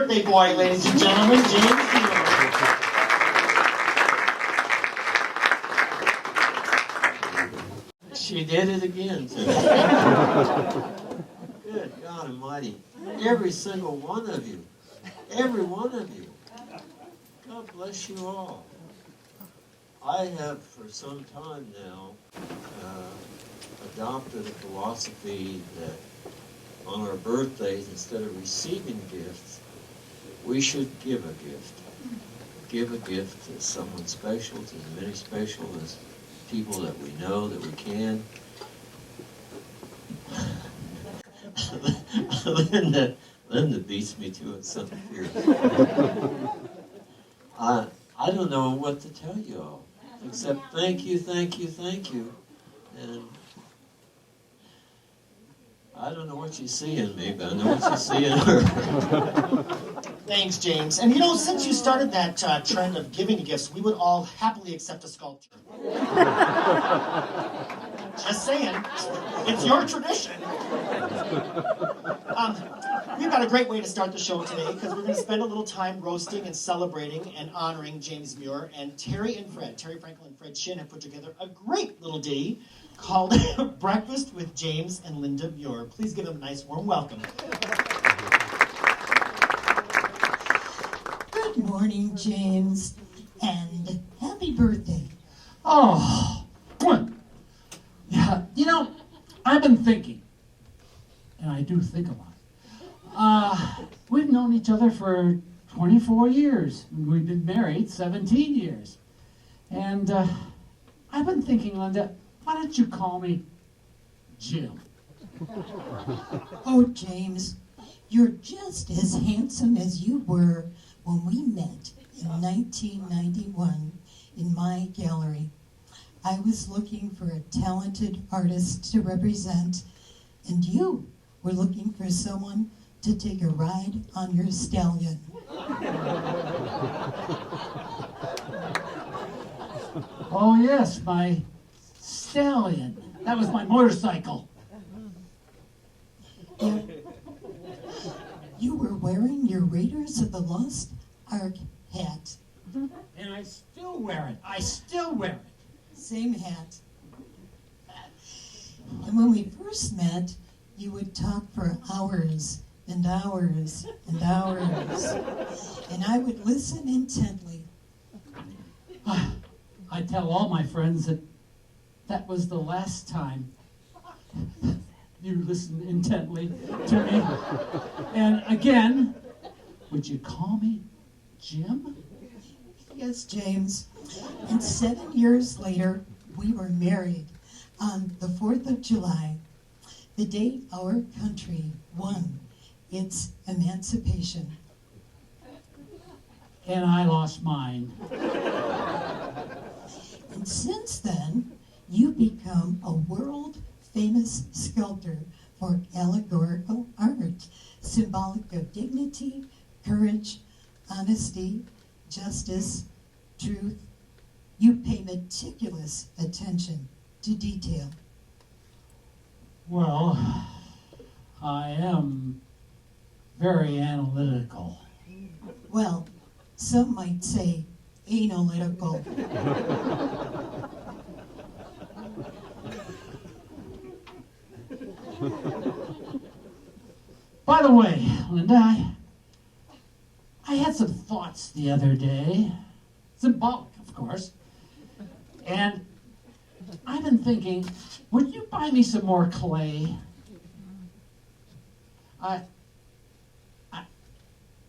birthday boy, ladies and gentlemen, James Muir. She did it again today. Good God Almighty. Every single one of you. Every one of you. God bless you all. I have for some time now adopted a philosophy that on our birthdays, instead of receiving gifts, we should give a gift. Give a gift to someone special, to as many special as people that we know, that we can. Linda beats me to it something fierce. I don't know what to tell you all, except thank you, thank you, thank you. And I don't know what you see in me, but I know what you see in her. Thanks, James. And you know, since you started that trend of giving gifts, we would all happily accept a sculpture. Just saying. It's your tradition. We've got a great way to start the show today because we're going to spend a little time roasting and celebrating and honoring James Muir. And Terry Franklin and Fred Shin have put together a great little ditty called Breakfast with James and Linda Muir. Please give them a nice warm welcome. Good morning, James, and happy birthday. Oh, yeah, you know, I've been thinking, and I do think a lot. We've known each other for 24 years, and we've been married 17 years. And I've been thinking, Linda, why don't you call me Jim? Oh, James, you're just as handsome as you were when we met in 1991 in my gallery. I was looking for a talented artist to represent, and you were looking for someone to take a ride on your stallion. Oh, yes, my stallion. That was my motorcycle. You were wearing your Raiders of the Lost Ark hat. And I still wear it. I still wear it. Same hat. And when we first met, you would talk for hours and hours and hours. And I would listen intently. I tell all my friends that that was the last time you listened intently to me. And again, would you call me Jim? Yes, James. And 7 years later, we were married on the 4th of July, the day our country won its emancipation. And I lost mine. And since then, you've become a world-famous sculptor for allegorical art, symbolic of dignity, courage, honesty, justice, truth. You pay meticulous attention to detail. Well, I am very analytical. Well, some might say analytical. By the way, Linda, I had some thoughts the other day. Symbolic, of course. And I've been thinking, would you buy me some more clay? And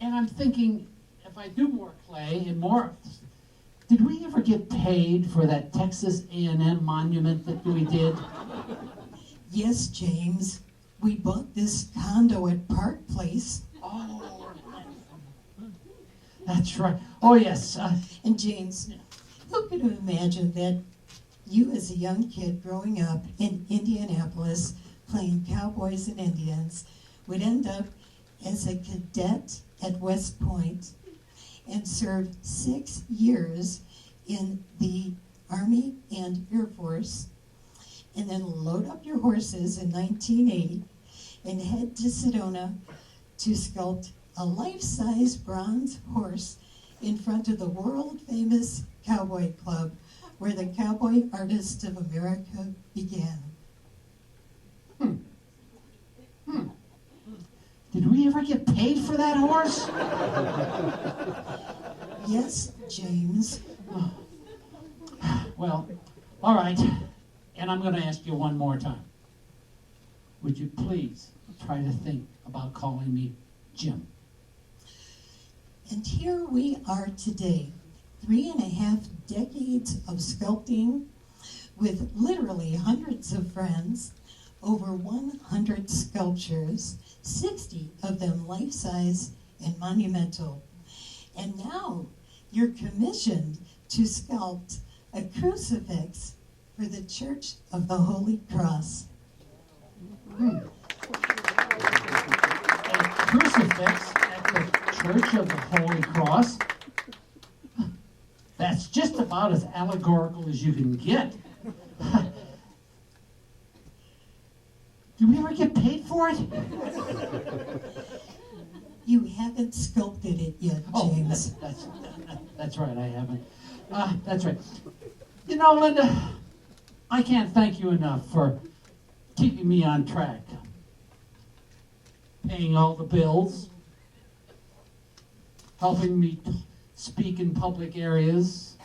I'm thinking, if I do more clay and more, did we ever get paid for that Texas A&M monument that we did? Yes, James. We bought this condo at Park Place. Oh, that's right. Oh, yes. And James, who could have imagined that you as a young kid growing up in Indianapolis playing cowboys and Indians would end up as a cadet at West Point and serve 6 years in the Army and Air Force, and then load up your horses in 1980 and head to Sedona to sculpt a life-size bronze horse in front of the world-famous Cowboy Club, where the Cowboy Artists of America began. Did we ever get paid for that horse? Yes, James. Well, all right. And I'm going to ask you one more time. Would you please try to think about calling me Jim? And here we are today, 3.5 decades of sculpting with literally hundreds of friends, over 100 sculptures, 60 of them life-size and monumental. And now you're commissioned to sculpt a crucifix for the Church of the Holy Cross. A crucifix at the Church of the Holy Cross? That's just about as allegorical as you can get. Do we ever get paid for it? You haven't sculpted it yet, James. That's right, I haven't. That's right. You know, Linda, I can't thank you enough for keeping me on track. Paying all the bills, helping me speak in public areas,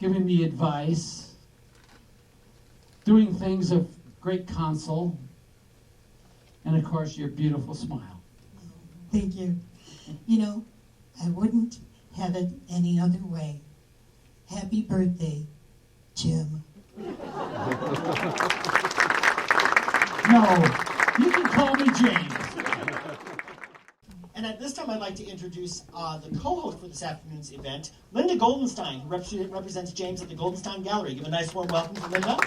giving me advice, doing things of great counsel, and of course your beautiful smile. Thank you. You know, I wouldn't have it any other way. Happy birthday, Jim. No, you can call me James. And at this time, I'd like to introduce the co-host for this afternoon's event, Linda Goldenstein, who represents James at the Goldenstein Gallery. Give a nice warm welcome to Linda.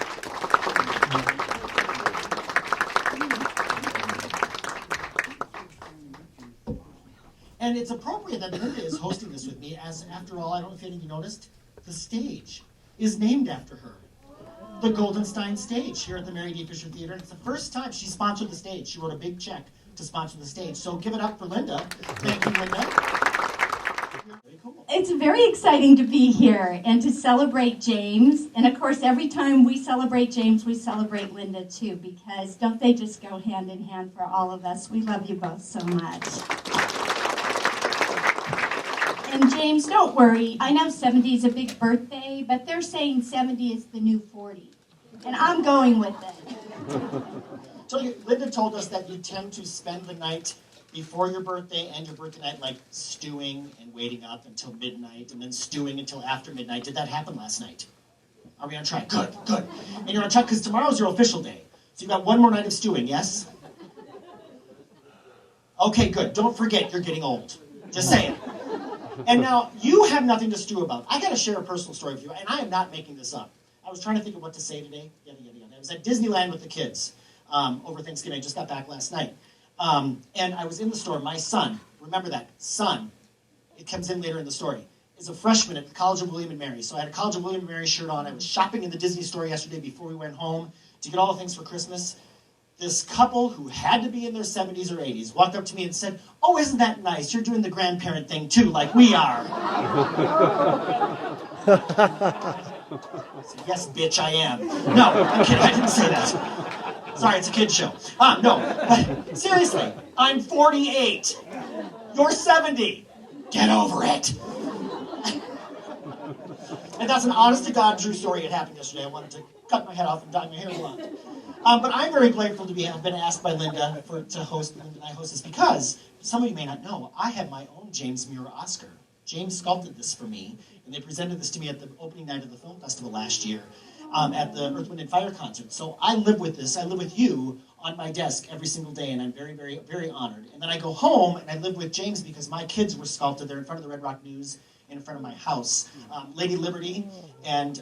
And it's appropriate that Linda is hosting this with me, as after all, I don't know if any of you noticed, the stage is named after her. The Goldenstein stage here at the Mary D. Fisher Theater. And it's the first time she sponsored the stage. She wrote a big check to sponsor the stage. So give it up for Linda. Thank you, Linda. Very cool. It's very exciting to be here and to celebrate James. And of course, every time we celebrate James, we celebrate Linda too, because don't they just go hand in hand for all of us? We love you both so much. And James, don't worry. I know 70 is a big birthday, but they're saying 70 is the new 40. And I'm going with it. So Linda told us that you tend to spend the night before your birthday and your birthday night like stewing and waiting up until midnight and then stewing until after midnight. Did that happen last night? Are we on track? Good, good. And you're on track because tomorrow's your official day. So you've got one more night of stewing, yes? Okay, good. Don't forget you're getting old. Just saying. And now, you have nothing to stew about. I got to share a personal story with you, and I am not making this up. I was trying to think of what to say today. Yada, yada, yada. I was at Disneyland with the kids over Thanksgiving. I just got back last night. And I was in the store. My son, remember that, son, it comes in later in the story, is a freshman at the College of William & Mary. So I had a College of William & Mary shirt on. I was shopping in the Disney store yesterday before we went home to get all the things for Christmas. This couple who had to be in their 70s or 80s walked up to me and said, "Oh, isn't that nice? You're doing the grandparent thing too, like we are." I said, "Yes, bitch, I am." No, I'm kidding. I didn't say that. Sorry, it's a kid's show. No, but seriously, I'm 48. You're 70. Get over it. And that's an honest-to-God true story. It happened yesterday. I wanted to cut my head off and dye my hair blonde. But I'm very grateful to have been asked by Linda to host Linda and I host this because, some of you may not know, I have my own James Muir Oscar. James sculpted this for me, and they presented this to me at the opening night of the film festival last year at the Earth, Wind & Fire concert. So I live with this. I live with you on my desk every single day, and I'm very, very, very honored. And then I go home, and I live with James because my kids were sculpted. They're in front of the Red Rock News and in front of my house. Lady Liberty and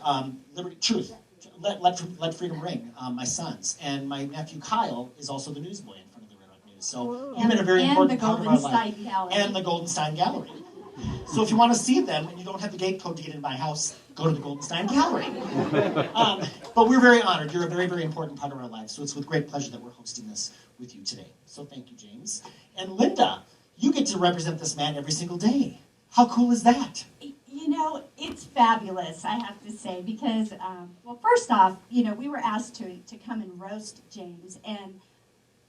Liberty Truth. Let Freedom Ring, my sons. And my nephew Kyle is also the newsboy in front of the Red Rock News. So you've been a very important part of our life. And the Goldenstein Gallery. So if you want to see them and you don't have the gate code to get into my house, go to the Goldenstein Gallery. But we're very honored. You're a very, very important part of our lives. So it's with great pleasure that we're hosting this with you today. So thank you, James. And Linda, you get to represent this man every single day. How cool is that? You know, it's fabulous, I have to say, because, well, first off, you know, we were asked to come and roast James, and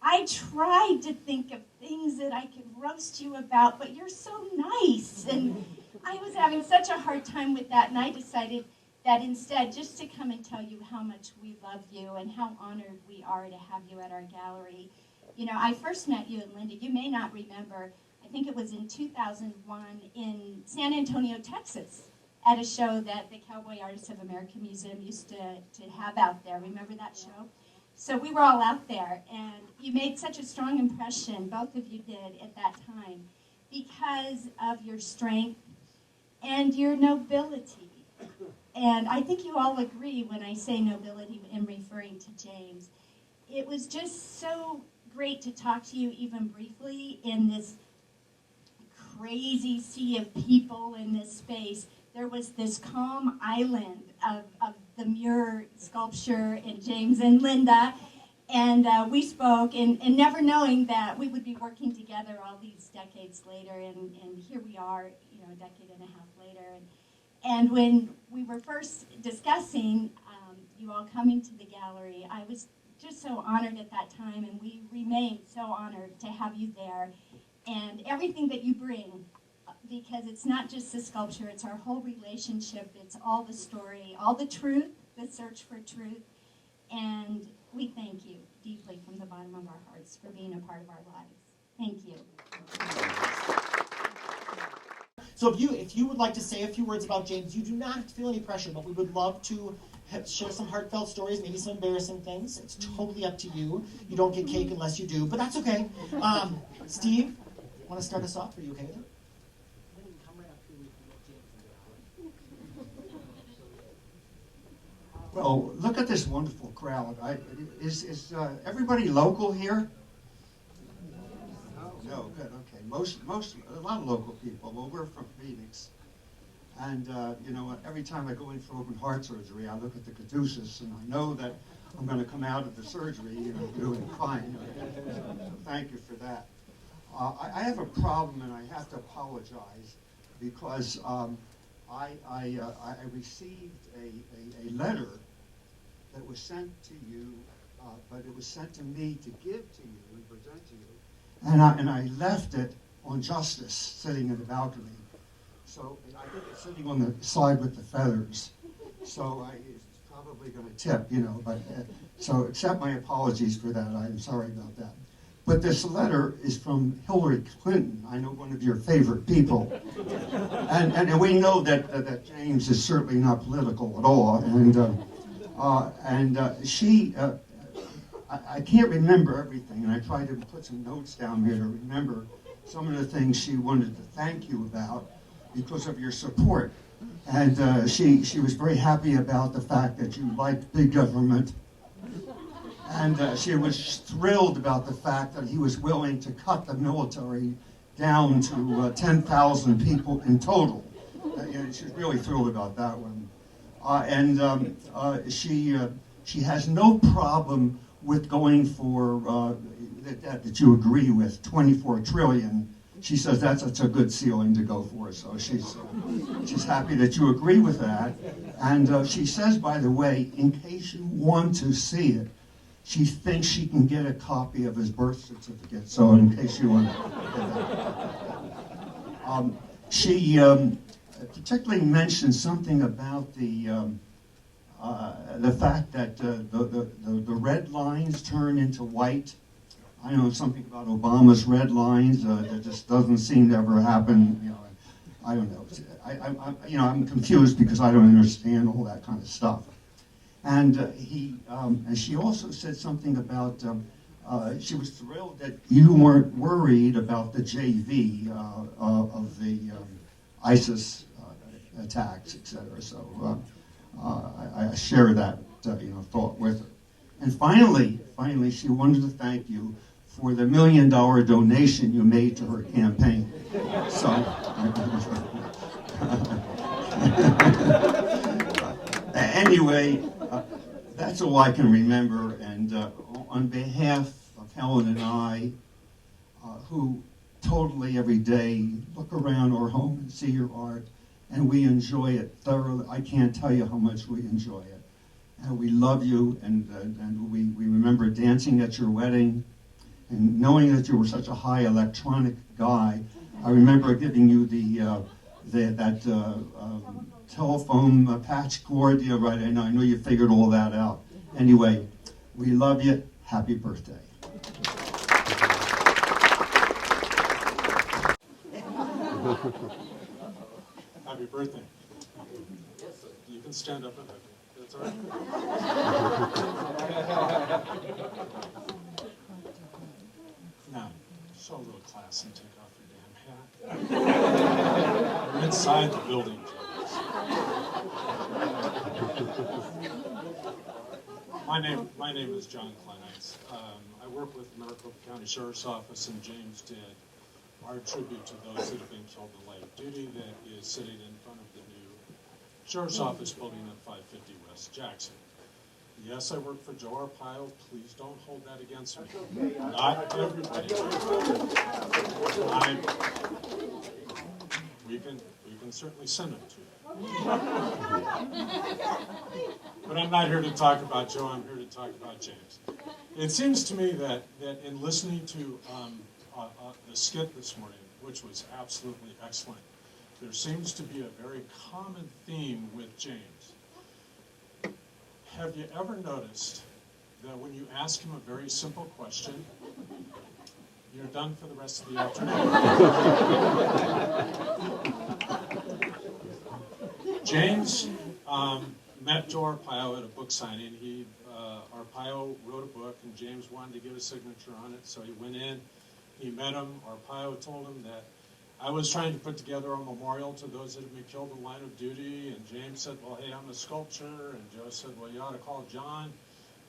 I tried to think of things that I could roast you about, but you're so nice, and I was having such a hard time with that, and I decided that instead, just to come and tell you how much we love you and how honored we are to have you at our gallery. You know, I first met you and Linda, you may not remember, I think it was in 2001 in San Antonio, Texas, at a show that the Cowboy Artists of America Museum used to have out there. Remember that show? So we were all out there, and you made such a strong impression, both of you did, at that time, because of your strength and your nobility. And I think you all agree when I say nobility in referring to James. It was just so great to talk to you even briefly in this crazy sea of people in this space. There was this calm island of the Muir sculpture and James and Linda, and we spoke, and never knowing that we would be working together all these decades later, and here we are, you know, a decade and a half later. And when we were first discussing you all coming to the gallery, I was just so honored at that time, and we remain so honored to have you there. And everything that you bring, because it's not just the sculpture, it's our whole relationship, it's all the story, all the truth, the search for truth. And we thank you deeply from the bottom of our hearts for being a part of our lives. Thank you. So if you would like to say a few words about James, you do not have to feel any pressure, but we would love to share some heartfelt stories, maybe some embarrassing things. It's totally up to you. You don't get cake unless you do, but that's okay. Steve, want to start us off? Are you okay with it? Well, look at this wonderful crowd. Is everybody local here? No, good. Okay, a lot of local people. Well, we're from Phoenix, and you know, every time I go in for open heart surgery, I look at the caduceus, and I know that I'm going to come out of the surgery, you know, doing fine. So thank you for that. I have a problem, and I have to apologize because I received a letter that was sent to you, but it was sent to me to give to you and present to you, and I left it on Justice, sitting in the balcony. So I think it's sitting on the side with the feathers. So it's probably going to tip, you know. But so accept my apologies for that. I'm sorry about that. But this letter is from Hillary Clinton. I know one of your favorite people, and we know that James is certainly not political at all. And she, I can't remember everything, and I tried to put some notes down here to remember some of the things she wanted to thank you about because of your support. And she was very happy about the fact that you liked big government. And she was thrilled about the fact that he was willing to cut the military down to 10,000 people in total. And she's really thrilled about that one. She has no problem with going for that you agree with 24 trillion. She says that's a good ceiling to go for. So she's happy that you agree with that. And she says, by the way, in case you want to see it, she thinks she can get a copy of his birth certificate. So in case you want to. She particularly mentioned something about the fact that the red lines turn into white. I know something about Obama's red lines that just doesn't seem to ever happen. You know, I don't know. I'm confused because I don't understand all that kind of stuff. And and she also said something about she was thrilled that you weren't worried about the JV of the ISIS attacks, etc. So I share that thought with her. And finally, she wanted to thank you for the $1 million donation you made to her campaign. So. Anyway, that's all I can remember. And on behalf of Helen and I, who totally every day look around our home and see your art, and we enjoy it thoroughly. I can't tell you how much we enjoy it. And we love you, and we remember dancing at your wedding, and knowing that you were such a high electronic guy. I remember giving you that telephone patch cord. Yeah, right. I know you figured all that out. Anyway, we love you. Happy birthday. Happy birthday. You can stand up and hug me. That's all right. Now, show a little class and take off your damn hat. We're inside the building. My name is John Kleinites. I work with the Maricopa County Sheriff's Office, and James did our tribute to those that have been killed in the line of duty that is sitting in front of the new Sheriff's Office building at 550 West Jackson. Yes, I work for Joe Arpaio. Please don't hold that against me. Not everybody. We can certainly send it to you. But I'm not here to talk about Joe. I'm here to talk about James. It seems to me that in listening to the skit this morning, which was absolutely excellent, there seems to be a very common theme with James. Have you ever noticed that when you ask him a very simple question, you're done for the rest of the afternoon? James met Joe Arpaio at a book signing. Arpaio wrote a book, and James wanted to give a signature on it, so he went in. He met him. Arpaio told him that I was trying to put together a memorial to those that have been killed in the line of duty, and James said, well, hey, I'm a sculptor, and Joe said, well, you ought to call John.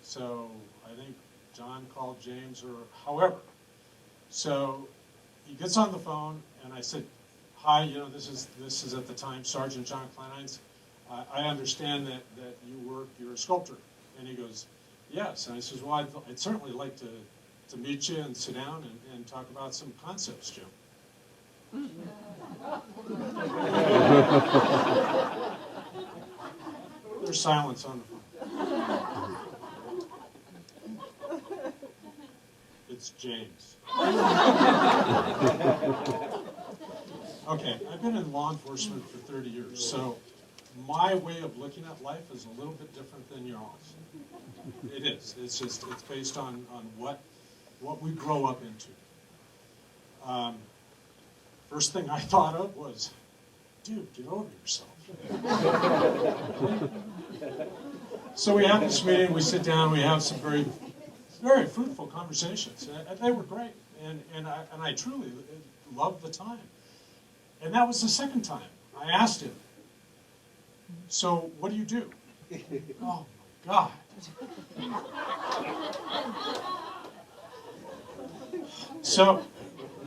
So I think John called James, or however. So he gets on the phone, and I said, hi, this is at the time Sergeant John Kleinites. I understand that you're a sculptor. And he goes, yes. And I says, well, I'd certainly like to meet you and sit down and talk about some concepts, Jim. There's silence on the phone. It's James. Okay, I've been in law enforcement for 30 years, so my way of looking at life is a little bit different than yours. It is. It's based on what we grow up into. First thing I thought of was, dude, get over yourself. So we have this meeting, we sit down, we have some very, very fruitful conversations. And they were great, and I truly loved the time. And that was the second time I asked him, so what do you do? Oh my God. So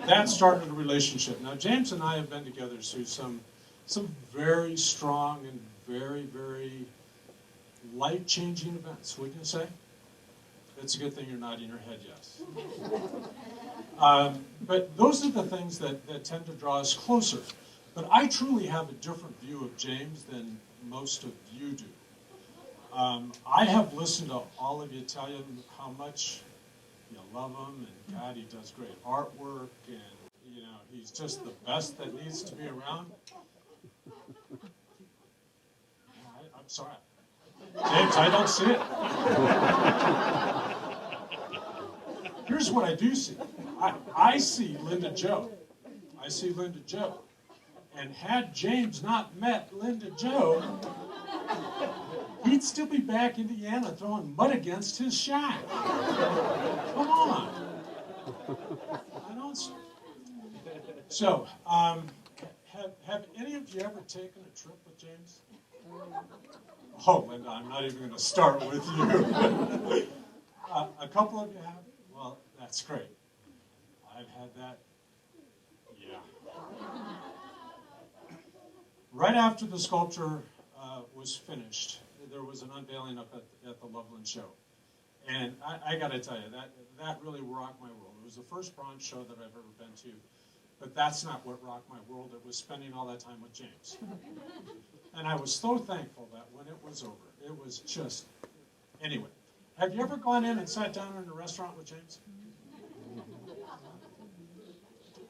that started a relationship. Now James and I have been together through some very strong and very, very life-changing events, wouldn't you say? It's a good thing you're nodding your head yes. But those are the things that tend to draw us closer. But I truly have a different view of James than most of you do. I have listened to all of you tell you how much you love him, and God, he does great artwork, and he's just the best that needs to be around. I'm sorry. James, I don't see it. Here's what I do see. I see Linda Jo. I see Linda Jo. And had James not met Linda Jo, he'd still be back in Indiana throwing mud against his shack. Come on. I don't see. So, have any of you ever taken a trip with James? Oh, Linda, I'm not even going to start with you. A couple of you have? Well, that's great. I've had that. Yeah. Right after the sculpture was finished, there was an unveiling up at the Loveland show. And I got to tell you, that really rocked my world. It was the first bronze show that I've ever been to. But that's not what rocked my world. It was spending all that time with James. And I was so thankful that when it was over, it was just, anyway. Have you ever gone in and sat down in a restaurant with James?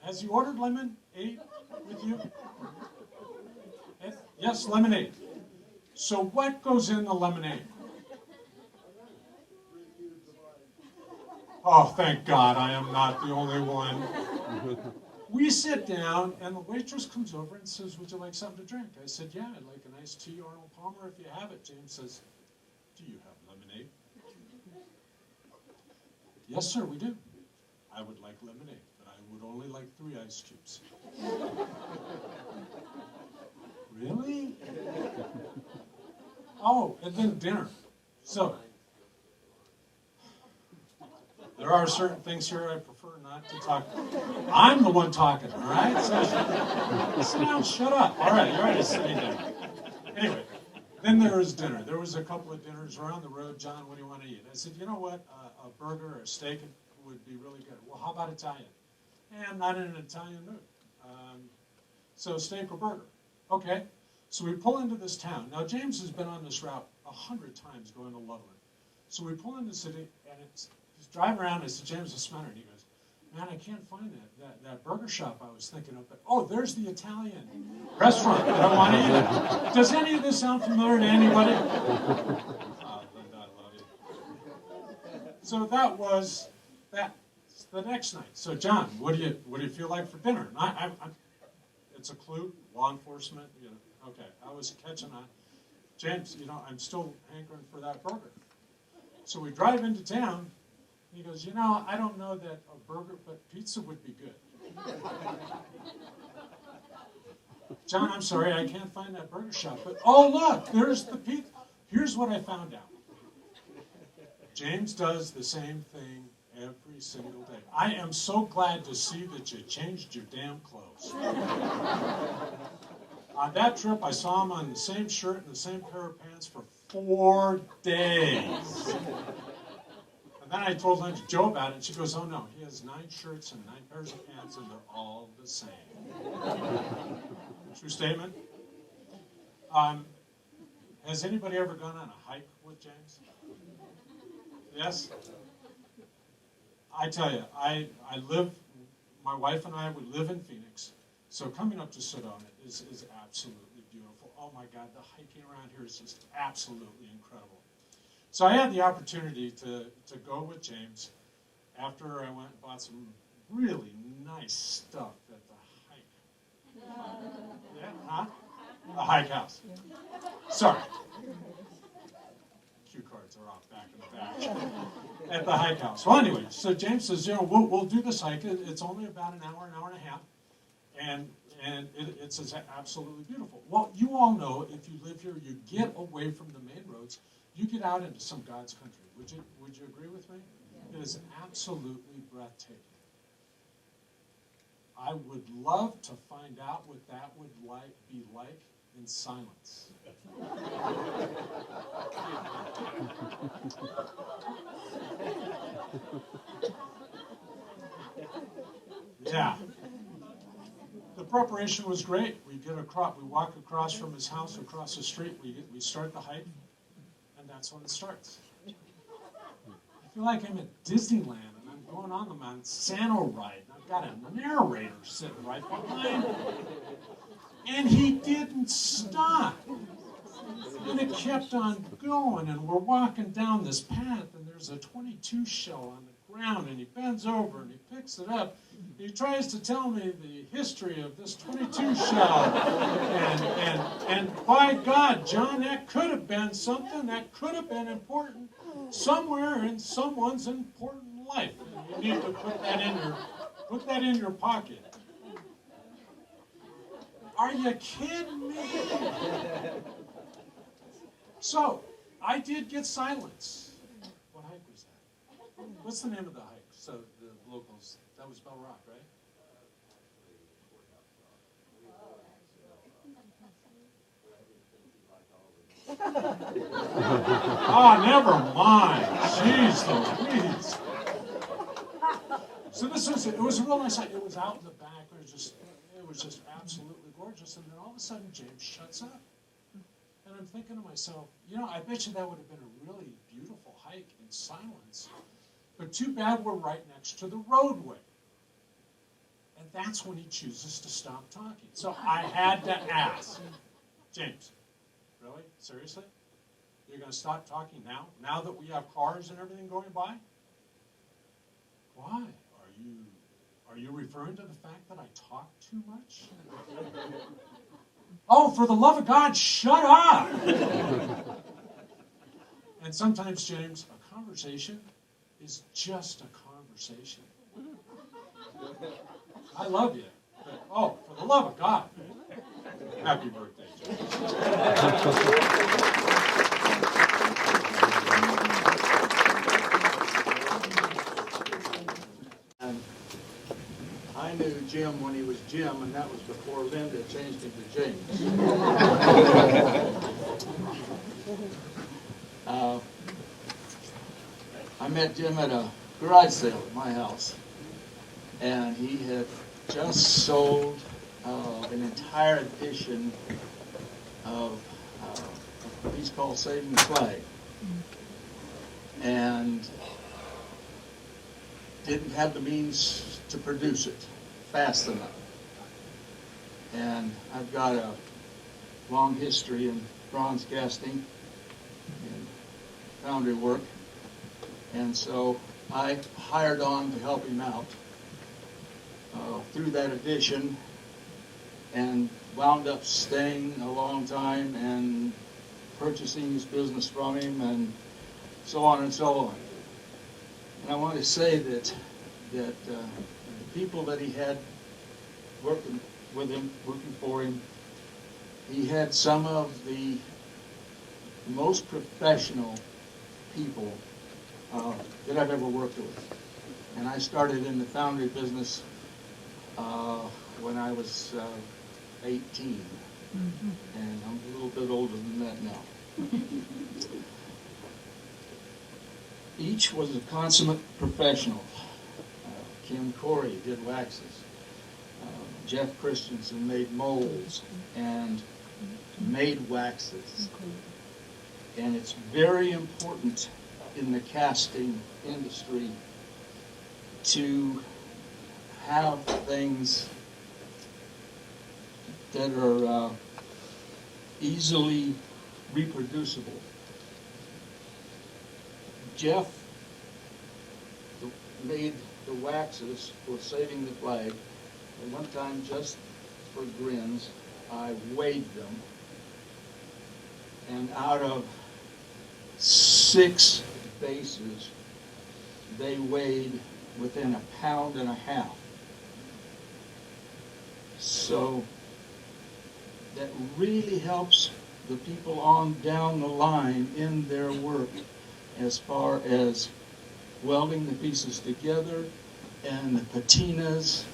Has he ordered lemonade with you? Yes, lemonade. So what goes in the lemonade? Oh, thank God, I am not the only one. We sit down, and the waitress comes over and says, would you like something to drink? I said, yeah, I'd like a nice tea, Arnold Palmer, if you have it. James says, do you have lemonade? Yes, sir, we do. I would like lemonade, but I would only like 3 ice cubes. Really? Oh, and then dinner. So, there are certain things here I prefer not to talk about. I'm the one talking, all right? So, sit down, shut up. All right, you're already sitting down. Anyway, then there was dinner. There was a couple of dinners around the road. John, what do you want to eat? I said, you know what? A burger or a steak would be really good. Well, how about Italian? I'm not in an Italian mood. So steak or burger. Okay. So we pull into this town. Now, James has been on this route 100 times going to Loveland. So we pull into the city, and he's driving around. I said, James, what's the matter? And he goes, man, I can't find that burger shop I was thinking of. But, oh, there's the Italian restaurant that I want to eat at. Does any of this sound familiar to anybody? Oh, Linda, I love you. So that was the next night. So, John, what do you feel like for dinner? And it's a clue, law enforcement, you know. Okay, I was catching on. James, you know, I'm still hankering for that burger. So we drive into town, and he goes, you know, I don't know that a burger, but pizza would be good. John, I'm sorry, I can't find that burger shop. But, oh, look, there's the pizza. Here's what I found out. James does the same thing every single day. I am so glad to see that you changed your damn clothes. On that trip, I saw him on the same shirt and the same pair of pants for 4 days. And then I told Linda Jo about it, and she goes, oh no, he has 9 shirts and 9 pairs of pants, and they're all the same. True statement? Has anybody ever gone on a hike with James? Yes? I tell you, my wife and I, we live in Phoenix, so coming up to Sedona is absolutely beautiful. Oh my God, the hiking around here is just absolutely incredible. So I had the opportunity to go with James after I went and bought some really nice stuff at the hike. Yeah, huh? The hike house. Sorry. Cue cards are off back in the back. At the hike house. Well, anyway, so James says, you know, we'll do this hike. It's only about an hour and a half. And it's absolutely beautiful. Well, you all know if you live here, you get away from the main roads, you get out into some God's country. Would you agree with me? Yeah. It is absolutely breathtaking. I would love to find out what that would be like in silence. Yeah. The preparation was great. We walk across from his house, across the street. We start the hike, and that's when it starts. I feel like I'm at Disneyland, and I'm going on the Monsanto ride, and I've got a narrator sitting right behind me. And he didn't stop. And it kept on going, and we're walking down this path, and there's a .22 shell on the ground, and he bends over, and he picks it up. He tries to tell me the history of this .22 shell. And by God, John, that could have been something that could have been important somewhere in someone's important life. And you need to put that in your pocket. Are you kidding me? So, I did get silence. What hike was that? What's the name of the hike? So, the locals, that was Bell Rock, right? Oh, never mind. Jeez Louise. So it was a real nice hike. It was out in the back. it was just absolutely gorgeous. And then all of a sudden, James shuts up. And I'm thinking to myself, you know, I bet you that would have been a really beautiful hike in silence. But too bad we're right next to the roadway. And that's when he chooses to stop talking. So I had to ask, James, really? Seriously? You're going to stop talking now? Now that we have cars and everything going by? Why? Are you referring to the fact that I talk too much? Oh, for the love of God, shut up! And sometimes, James, a conversation is just a conversation. I love you, but oh, for the love of God, happy birthday, James. And I knew Jim when he was Jim, and that was before Linda changed him to James. I met Jim at a garage sale at my house, and he had just sold an entire edition of a piece called Saving the Flag, and didn't have the means to produce it fast enough. And I've got a long history in bronze casting and foundry work, and so I hired on to help him out through that edition, and wound up staying a long time and purchasing his business from him, and so on and so on. And I want to say that the people that he had working with him, working for him, he had some of the most professional people that I've ever worked with. And I started in the foundry business when I was 18. And I'm a little bit older than that now. Each was a consummate professional. Kim Corey did waxes. Jeff Christensen made molds and made waxes. And it's very important in the casting industry to have things that are easily reproducible. Jeff made the waxes for Saving the Flag, and one time, just for grins, I weighed them, and out of 6 bases, they weighed within 1.5 pounds. So that really helps the people on down the line in their work as far as welding the pieces together and the patinas,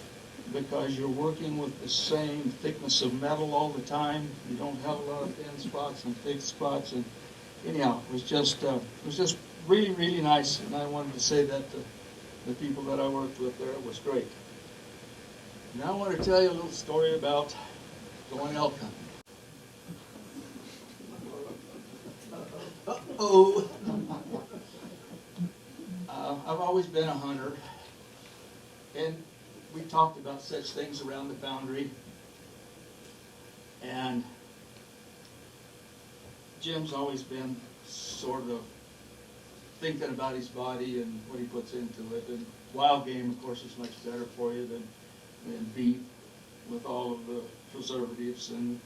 because you're working with the same thickness of metal all the time. You don't have a lot of thin spots and thick spots. And anyhow, it was just really, really nice. And I wanted to say that to the people that I worked with there. It was great. Now I want to tell you a little story about going elk hunting. Uh-oh. I've always been a hunter, and we talked about such things around the foundry, and Jim's always been sort of thinking about his body and what he puts into it, and wild game, of course, is much better for you than beef with all of the preservatives and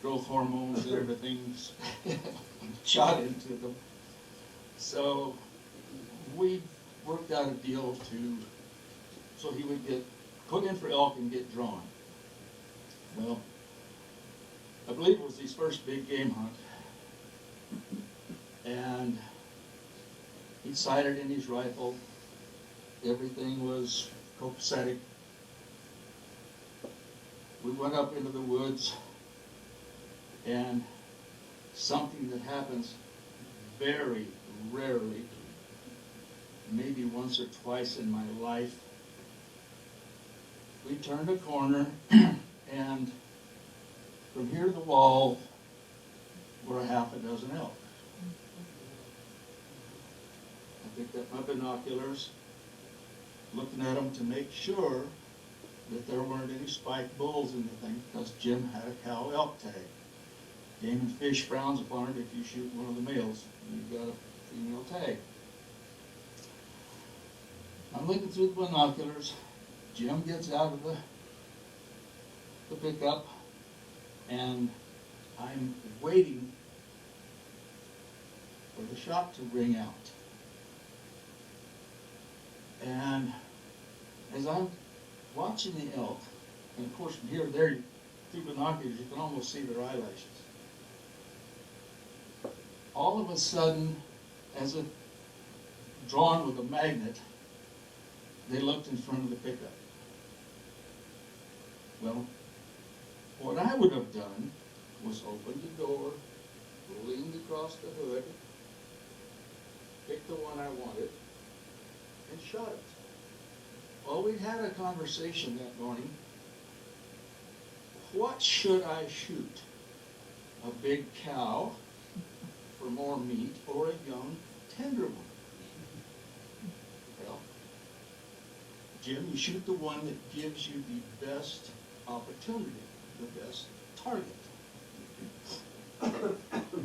growth hormones and everything's shot into them. So we worked out a deal so he would get put in for elk and get drawn. Well, I believe it was his first big game hunt, and he sighted in his rifle. Everything was copacetic. We went up into the woods, and something that happens very rarely, maybe once or twice in my life, we turned a corner, and from here to the wall were a half a dozen elk. I picked up my binoculars, looking at them to make sure that there weren't any spiked bulls in the thing, because Jim had a cow elk tag. Game and Fish frowns upon it if you shoot one of the males. You've got a female tag. I'm looking through the binoculars. Jim gets out of the pickup, and I'm waiting for the shot to ring out. And as I'm watching the elk, and of course from here to there, through binoculars, you can almost see their eyelashes. All of a sudden, as if drawn with a magnet, they looked in front of the pickup. Well, what I would have done was open the door, leaned across the hood, picked the one I wanted, and shot it. Well, we had a conversation that morning. What should I shoot? A big cow for more meat, or a young, tender one? Well, Jim, you shoot the one that gives you the best opportunity, the best target.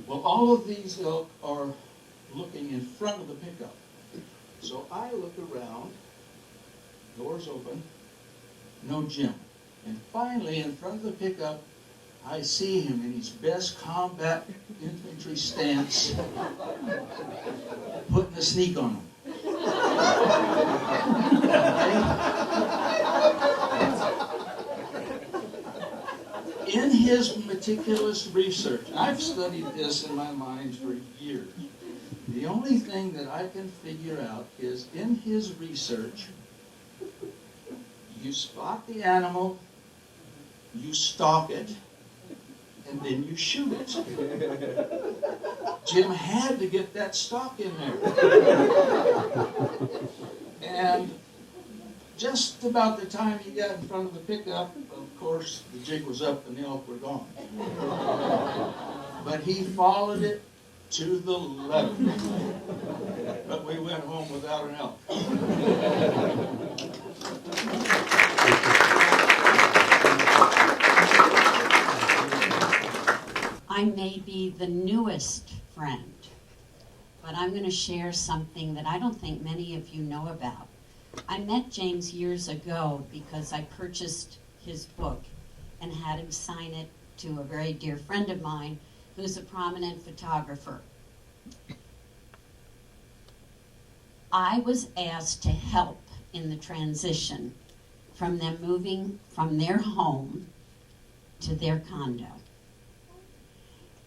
Well, all of these elk are looking in front of the pickup. So I look around, doors open, no Jim. And finally, in front of the pickup, I see him in his best combat infantry stance, putting a sneak on him. In his meticulous research, I've studied this in my mind for years. The only thing that I can figure out is in his research, you spot the animal, you stalk it, and then you shoot it. Jim had to get that stalk in there. And just about the time he got in front of the pickup, of course, the jig was up and the elk were gone. But he followed it to the letter. But we went home without an elk. I may be the newest friend, but I'm going to share something that I don't think many of you know about. I met James years ago because I purchased his book and had him sign it to a very dear friend of mine who's a prominent photographer. I was asked to help in the transition from them moving from their home to their condo.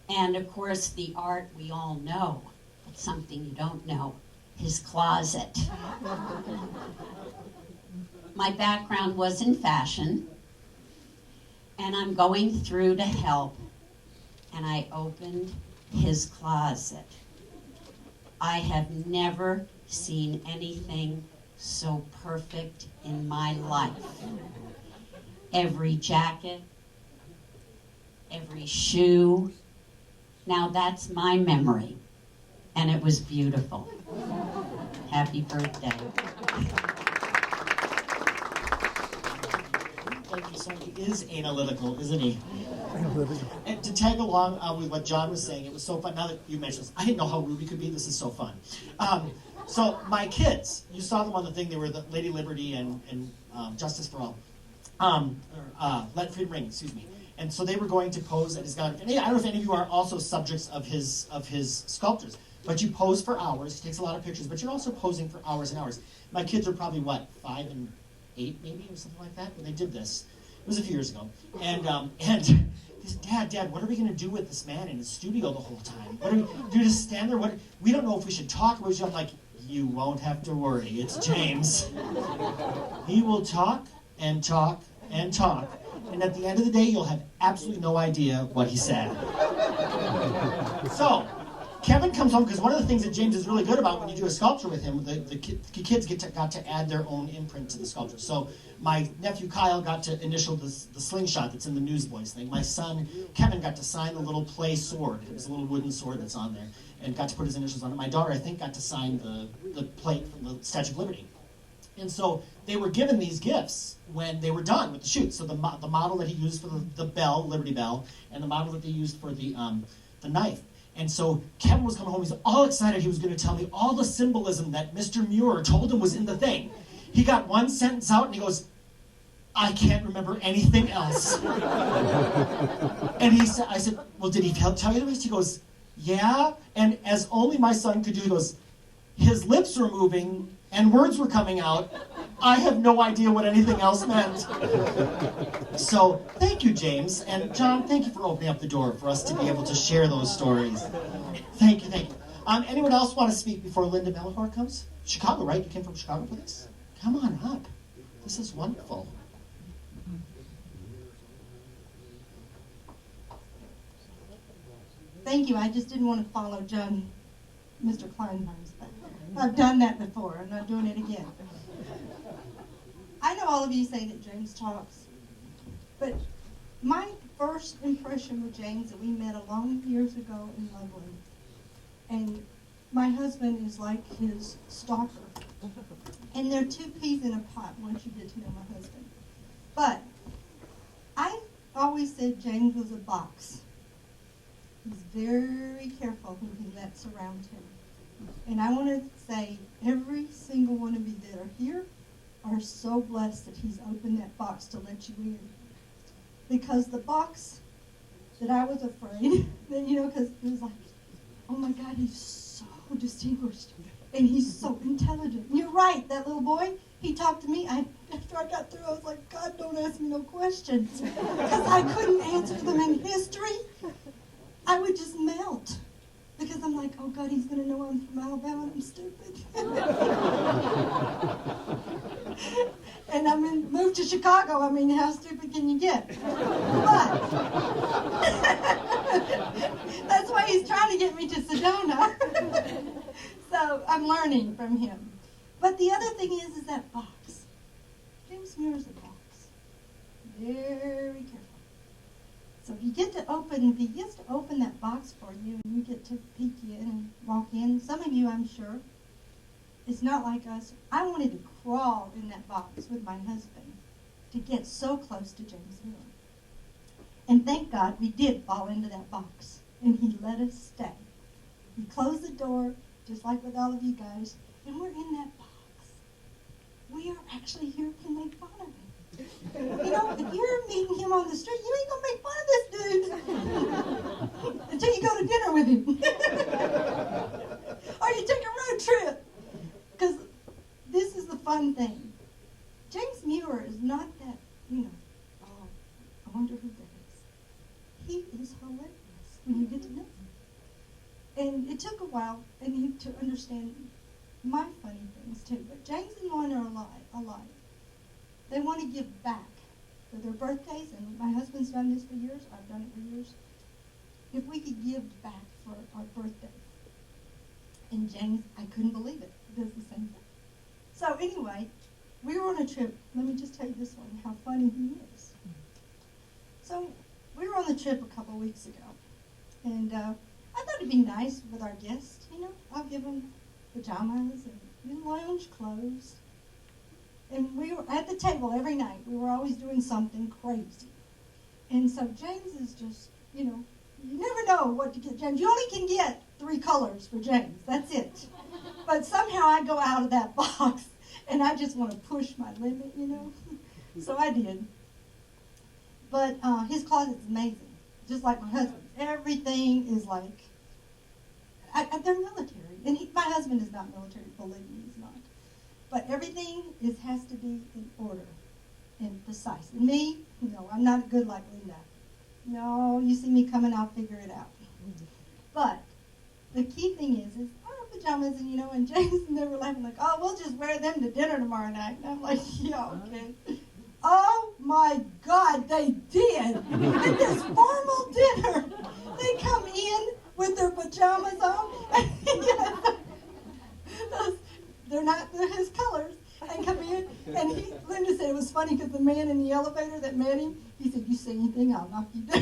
And of course, the art we all know, but something you don't know, his closet. My background was in fashion, and I'm going through to help, and I opened his closet. I have never seen anything so perfect in my life. Every jacket, every shoe. Now that's my memory, and it was beautiful. Happy birthday. Thank you, sir. He is analytical, isn't he? And to tag along with what John was saying, it was so fun. Now that you mentioned this, I didn't know how Ruby could be. This is so fun. So my kids, you saw them on the thing. They were the Lady Liberty and Justice for All. Let Freedom Ring, excuse me. And so they were going to pose at his gallery. And I don't know if any of you are also subjects of his sculptures, but you pose for hours. He takes a lot of pictures, but you're also posing for hours and hours. My kids are probably, 5 and 8 maybe, or something like that, when they did this. It was a few years ago. And he said, Dad, what are we going to do with this man in his studio the whole time? What are we, do we just stand there? We don't know if we should talk. I'm like, you won't have to worry. It's James. He will talk and talk and talk. And at the end of the day, you'll have absolutely no idea what he said. So, Kevin comes home, because one of the things that James is really good about when you do a sculpture with him, the kids got to add their own imprint to the sculpture. So my nephew Kyle got to initial the slingshot that's in the Newsboys thing. My son Kevin got to sign the little play sword. It was a little wooden sword that's on there, and got to put his initials on it. My daughter, I think, got to sign the plate from the Statue of Liberty. And so they were given these gifts when they were done with the shoot. So the model that he used for the bell, Liberty Bell, and the model that they used for the knife. And so Kevin was coming home. He's all excited. He was going to tell me all the symbolism that Mr. Muir told him was in the thing. He got one sentence out, and he goes, "I can't remember anything else." And I said, "Well, did he tell you the rest?" He goes, "Yeah." And as only my son could do, he goes, "His lips were moving, and words were coming out. I have no idea what anything else meant." So thank you, James. And John, thank you for opening up the door for us to be able to share those stories. Thank you, thank you. Anyone else want to speak before Linda Mellahor comes? Chicago, right? You came from Chicago for this? Come on up. This is wonderful. Thank you. I just didn't want to follow Mr. Kleinheim's, but I've done that before. I'm not doing it again. I know all of you say that James talks, but my first impression with James that we met a long years ago in Loveland, and my husband is like his stalker. And there are two peas in a pot once you get to know my husband. But I always said James was a box. He's very careful who he lets around him. And I want to say every single one of you that are here are so blessed that he's opened that box to let you in. Because the box that I was afraid, that, because it was like, oh my God, he's so distinguished. And he's so intelligent. You're right, that little boy, he talked to me. After I got through, I was like, God, don't ask me no questions. Because I couldn't answer them in history. I would just melt. Because I'm like, oh God, he's going to know I'm from Alabama and I'm stupid. And moved to Chicago. I mean, how stupid can you get? But that's why he's trying to get me to Sedona. So I'm learning from him. But the other thing is that box. James Muir is a box. Very careful. So if you get to open, he gets to open that box for you, and you get to peek in and walk in. Some of you, I'm sure, it's not like us. I wanted to crawl in that box with my husband to get so close to James Muir. And thank God we did fall into that box, and he let us stay. He closed the door, just like with all of you guys, and we're in that box. We are actually here to make fun of him. If you're meeting him on the street, you ain't gonna make fun of this dude until you go to dinner with him. Or you take a road trip. Because this is the fun thing. James Muir is not that, oh, I wonder who that is. He is hilarious when you get to know him. And it took a while to understand my funny things too. But James and Lauren are alike. They want to give back for their birthdays, and my husband's done this for years. I've done it for years. If we could give back for our birthday. And James, I couldn't believe it. He does the same thing. So anyway, we were on a trip. Let me just tell you this one, how funny he is. So we were on the trip a couple weeks ago. And I thought it'd be nice with our guests, I'll give them pajamas and lounge clothes. And we were at the table every night. We were always doing something crazy. And so James is just, you never know what to get James. You only can get 3 colors for James. That's it. But somehow I go out of that box, and I just want to push my limit, So I did. But his closet's amazing, just like my husband's. Everything is like, they're military. And my husband is not military, believe me, he's not. But everything has to be in order and precise. And me, no, I'm not good like Linda. No, you see me coming, I'll figure it out. But the key thing is I have pajamas, and James and they were laughing like, oh, we'll just wear them to dinner tomorrow night. And I'm like, yeah, okay. Oh my God, they did. At this formal dinner, they come in with their pajamas on. do.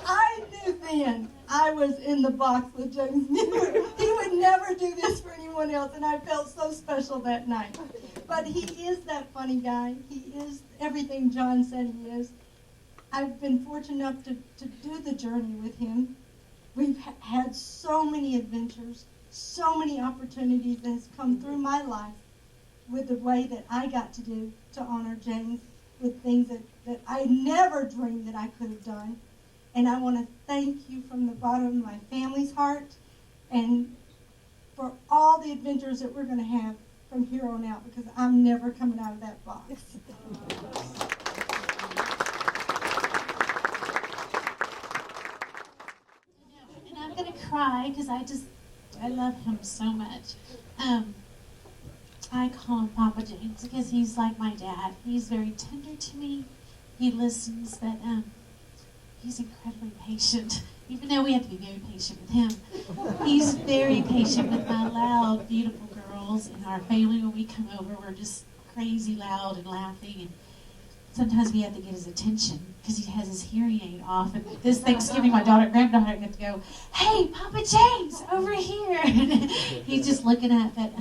I knew then I was in the box with James Muir. He would never do this for anyone else, and I felt so special that night. But he is that funny guy. He is everything John said he is. I've been fortunate enough to do the journey with him. We've had so many adventures, so many opportunities that has come through my life with the way that I got to do to honor James with things that I never dreamed that I could have done. And I want to thank you from the bottom of my family's heart and for all the adventures that we're going to have from here on out, because I'm never coming out of that box. And I'm going to cry because I love him so much. I call him Papa James because he's like my dad. He's very tender to me. He listens, but he's incredibly patient. Even though we have to be very patient with him, he's very patient with my loud, beautiful girls in our family. When we come over, we're just crazy loud and laughing, and sometimes we have to get his attention because he has his hearing aid off. And this Thanksgiving, my granddaughter got to go, "Hey, Papa James, over here!" And he's just looking at that.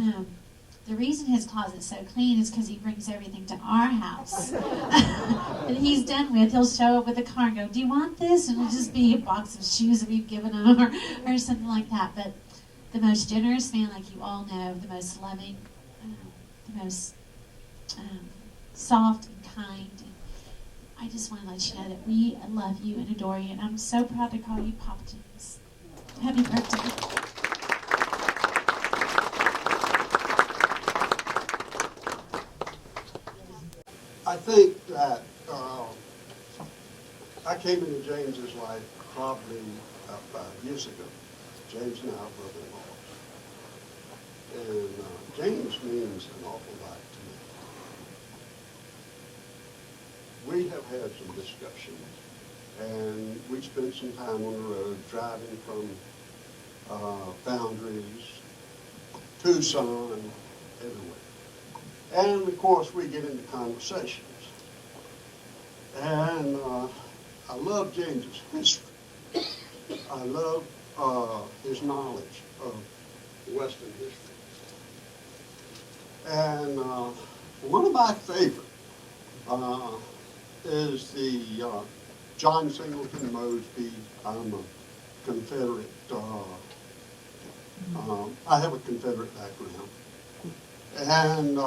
The reason his closet's so clean is because he brings everything to our house that he's done with. He'll show up with a car and go, "Do you want this?" And it'll just be a box of shoes that we've given him or something like that. But the most generous man, like you all know, the most loving, the most soft and kind. And I just want to let you know that we love you and adore you. And I'm so proud to call you Papa James. Happy birthday. I think that I came into James's life probably about 5 years ago. James and I are brother-in-laws. And James means an awful lot to me. We have had some discussions, and we spent some time on the road driving from Foundries, Tucson, and everywhere. And of course, we get into conversations. And I love James's history. I love his knowledge of Western history. And one of my favorite is the John Singleton Mosby. I'm a Confederate. I have a Confederate background. And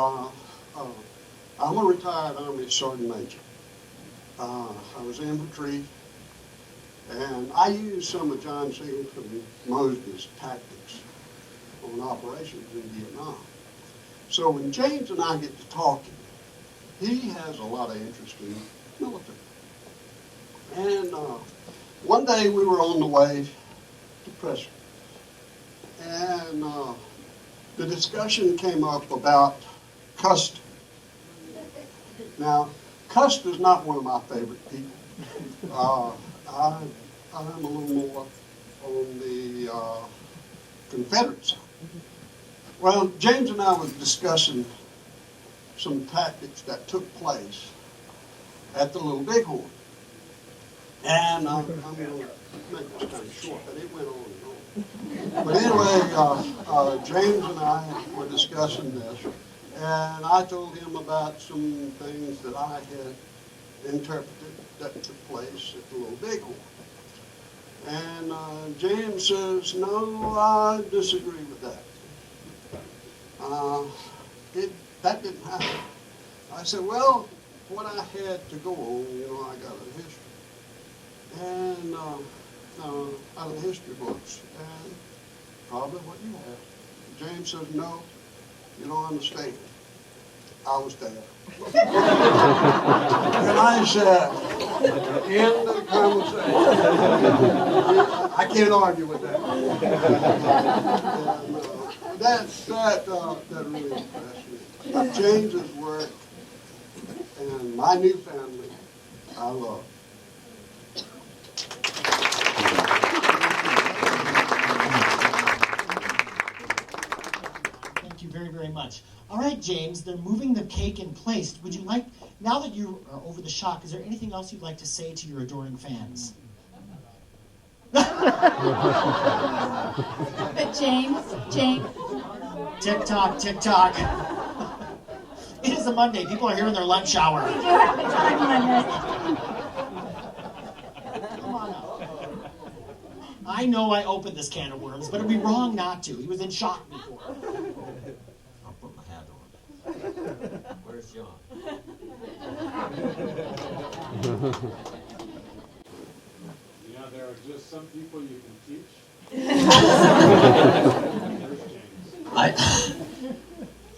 I'm a retired Army Sergeant Major. I was infantry, and I used some of John Singleton Mosby's tactics on operations in Vietnam. So when James and I get to talking, he has a lot of interest in military. And one day we were on the way to Preston, and the discussion came up about Custer. Now, Custer's not one of my favorite people. I'm a little more on the Confederate side. Well, James and I were discussing some tactics that took place at the Little Bighorn. And I'm going to make this kind of short, but it went on and on. But anyway, James and I were discussing this, and I told him about some things that I had interpreted that took place at the Little Bighorn. And James says, "No, I disagree with that. That didn't happen." I said, "Well, what I had to go on, I got a history. And out of the history books, and probably what you have." James says, "No, you don't understand. I was there." And I said, "End of the conversation." I can't argue with that. And, that really impressed me. James's work and my new family, I love. Thank you very, very much. All right, James, they're moving the cake in place. Would you like Now that you are over the shock, is there anything else you'd like to say to your adoring fans? But James, Tick tock, tick tock. It is a Monday. People are here in their lunch hour. we do have a time limit. Come on up. I know I opened this can of worms, but it'd be wrong not to. He was in shock before. I'll put my hat on. Where's John? Yeah, there are just some people you can teach.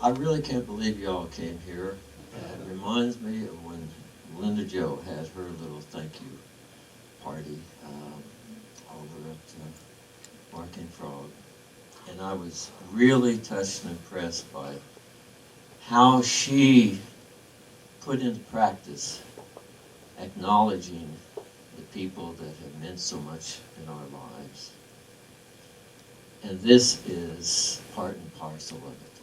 I really can't believe y'all came here. It reminds me of when Linda Jo had her little thank you party over at Barking Frog. And I was really touched and impressed by how she put into practice acknowledging the people that have meant so much in our lives. And this is part and parcel of it.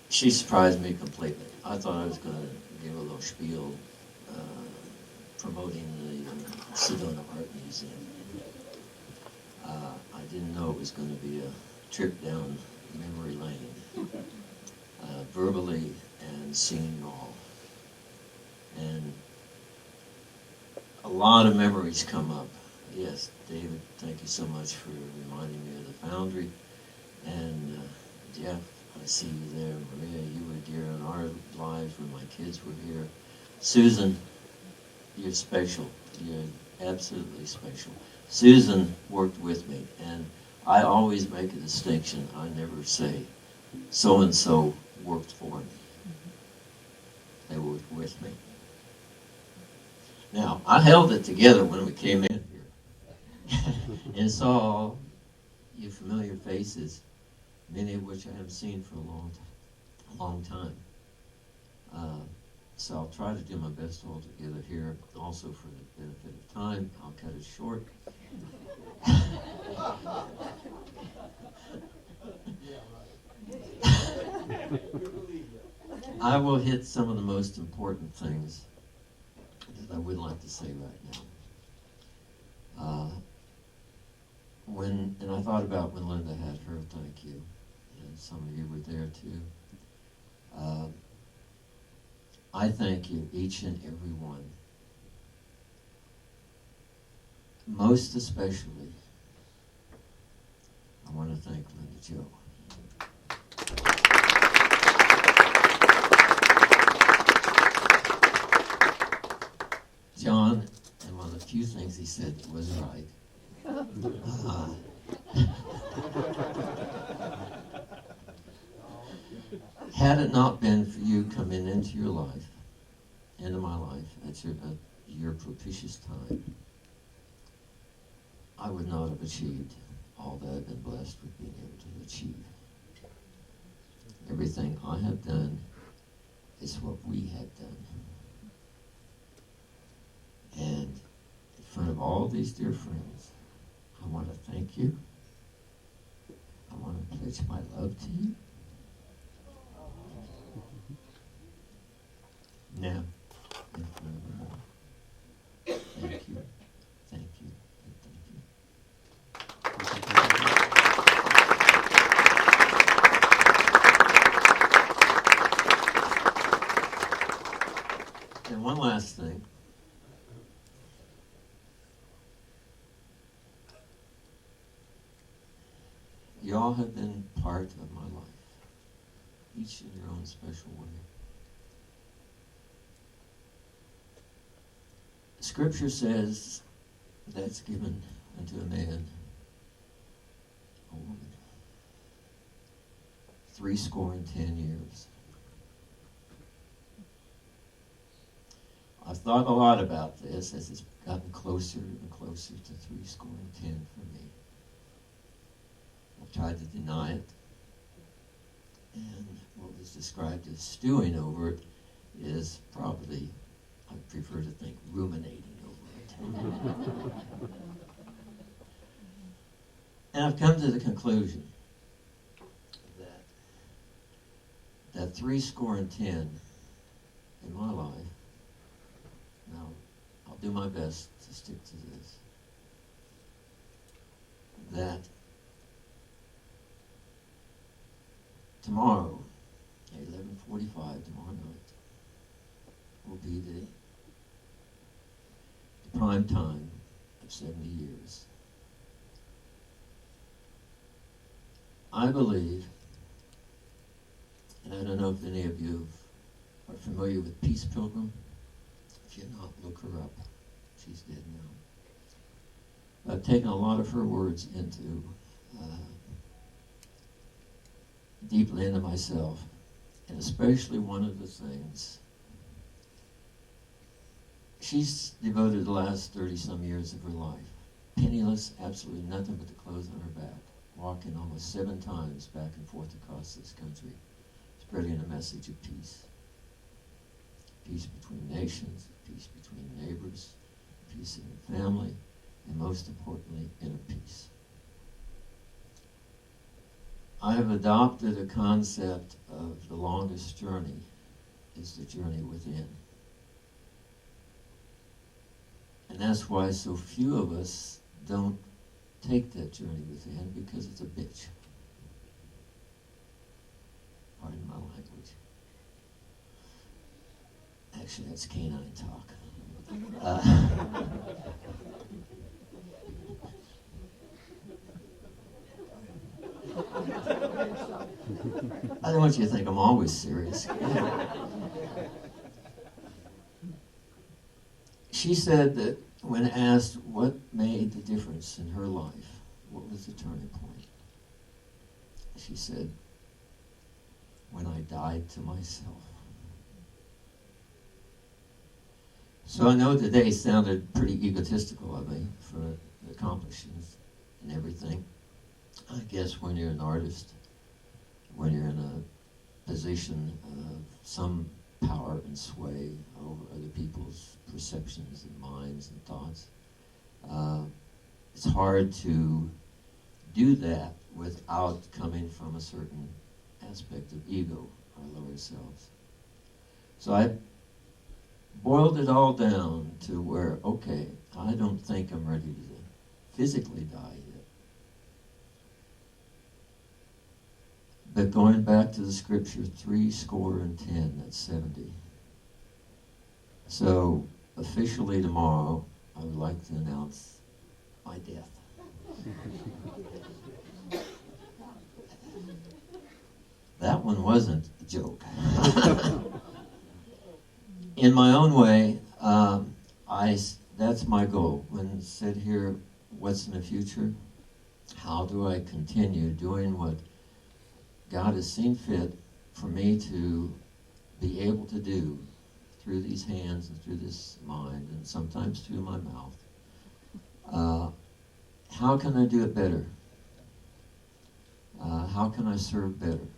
She surprised me completely. I thought I was going to give a little spiel promoting the Sedona Art Museum. I didn't know it was going to be a trip down memory lane, verbally and seeing you all. And a lot of memories come up. Yes, David, thank you so much for reminding me of the Foundry. And Jeff, I see you there. Maria, you were dear in our lives when my kids were here. Susan, you're special. You're absolutely special. Susan worked with me, and I always make a distinction. I never say, so-and-so worked for me. They worked with me. Now, I held it together when we came in here and saw all you familiar faces, many of which I haven't seen for a long time. So I'll try to do my best altogether here. Also, for the benefit of time, I'll cut it short. I will hit some of the most important things that I would like to say right now. And I thought about when Linda had her thank you, and some of you were there too. I thank you, each and every one. Most especially, I want to thank Linda Jo. John, and one of the few things he said was right. Had it not been for you coming into your life, into my life, at your propitious time, I would not have achieved all that I've been blessed with being able to achieve. Everything I have done is what we have done. And in front of all these dear friends, I want to thank you. I want to pledge my love to you. Now and forevermore. Thank you, thank you, and thank you. And one last thing. Y'all have been part of my life, each in your own special way. Scripture says that's given unto a man, a woman, 70 years. I've thought a lot about this as it's gotten closer and closer to 70 for me. I've tried to deny it, and what was described as stewing over it is probably, I prefer to think, ruminating over it. And I've come to the conclusion that 70 in my life. Now, I'll do my best to stick to this. That tomorrow, at 11:45 tomorrow night, will be the prime time of 70 years. I believe, and I don't know if any of you are familiar with Peace Pilgrim. If you're not, look her up. She's dead now. I've taken a lot of her words deeply into myself, and especially one of the things. She's devoted the last 30-some years of her life, penniless, absolutely nothing but the clothes on her back, walking almost 7 times back and forth across this country, spreading a message of peace. Peace between nations, peace between neighbors, peace in the family, and most importantly, inner peace. I have adopted a concept of the longest journey is the journey within. And that's why so few of us don't take that journey within, because it's a bitch. Pardon my language. Actually, that's canine talk. I don't want you to think I'm always serious. She said that when asked what made the difference in her life, what was the turning point? She said, when I died to myself. So I know today sounded pretty egotistical of me for the accomplishments and everything. I guess when you're an artist, when you're in a position of some power and sway over other people's perceptions and minds and thoughts, it's hard to do that without coming from a certain aspect of ego, our lower selves. So I boiled it all down to where, okay, I don't think I'm ready to physically die yet. But going back to the scripture, 70, that's 70. So officially tomorrow, I would like to announce my death. That one wasn't a joke. In my own way, that's my goal. When it said here, what's in the future? How do I continue doing what God has seen fit for me to be able to do through these hands and through this mind and sometimes through my mouth? How can I do it better? How can I serve better?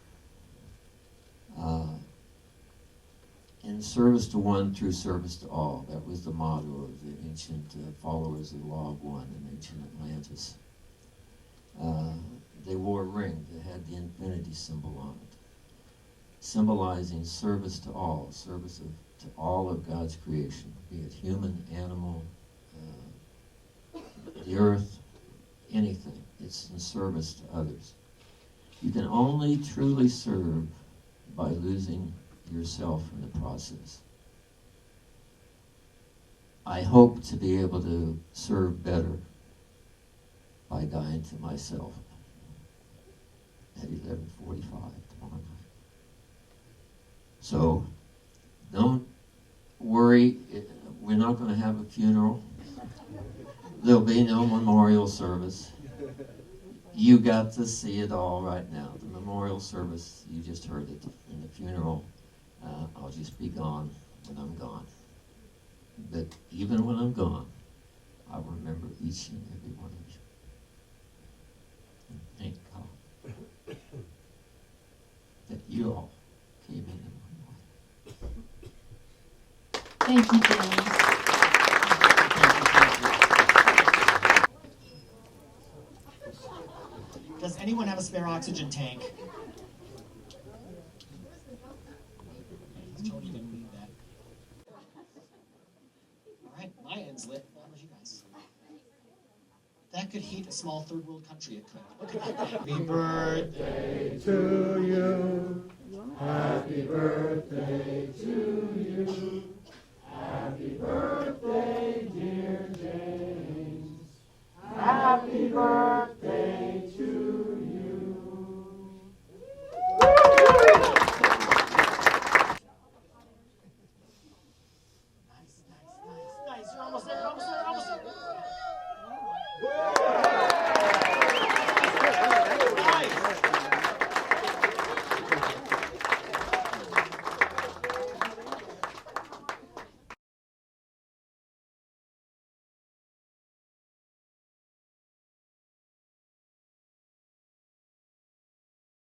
In service to one, through service to all. That was the motto of the ancient followers of the Law of One in ancient Atlantis. They wore a ring that had the infinity symbol on it, symbolizing service to all, to all of God's creation, be it human, animal, the earth, anything. It's in service to others. You can only truly serve by losing yourself in the process. I hope to be able to serve better by dying to myself at 11:45 tomorrow night. So don't worry, we're not going to have a funeral. There'll be no memorial service. You got to see it all right now. The memorial service, you just heard it. In the funeral, I'll just be gone when I'm gone. But even when I'm gone, I'll remember each and every one of you. And thank God that you all came into my life. Thank you, James. Does anyone have a spare oxygen tank? Tony didn't need that. things lit. That was you guys. That could heat a small third world country. It could. Look at that. Happy birthday to you. Happy birthday to you. Happy birthday.